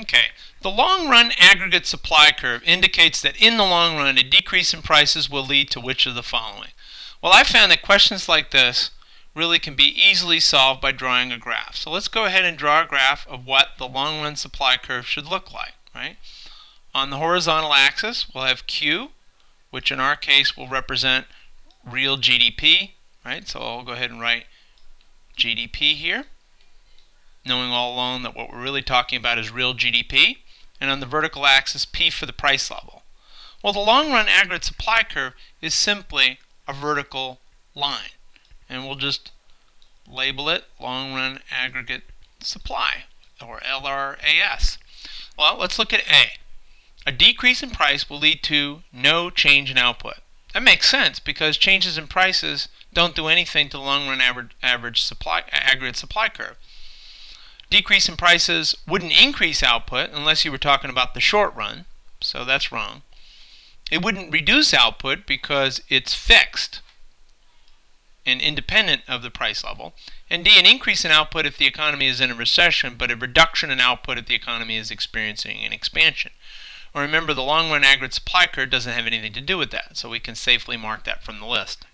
Okay, the long-run aggregate supply curve indicates that in the long run a decrease in prices will lead to which of the following? Well, I found that questions like this really can be easily solved by drawing a graph. So let's go ahead and draw a graph of what the long-run supply curve should look like, right? On the horizontal axis, we'll have Q, which in our case will represent real GDP, right? So I'll go ahead and write GDP here, knowing all along that what we're really talking about is real GDP. And on the vertical axis, P for the price level. Well, the long-run aggregate supply curve is simply a vertical line. And we'll just label it long-run aggregate supply, or LRAS. Well, let's look at A. A decrease in price will lead to no change in output. That makes sense because changes in prices don't do anything to the long-run aggregate supply curve. Decrease in prices wouldn't increase output unless you were talking about the short run, so that's wrong. It wouldn't reduce output because it's fixed and independent of the price level. And D, an increase in output if the economy is in a recession, but a reduction in output if the economy is experiencing an expansion. Well, remember, the long-run aggregate supply curve doesn't have anything to do with that, so we can safely mark that from the list.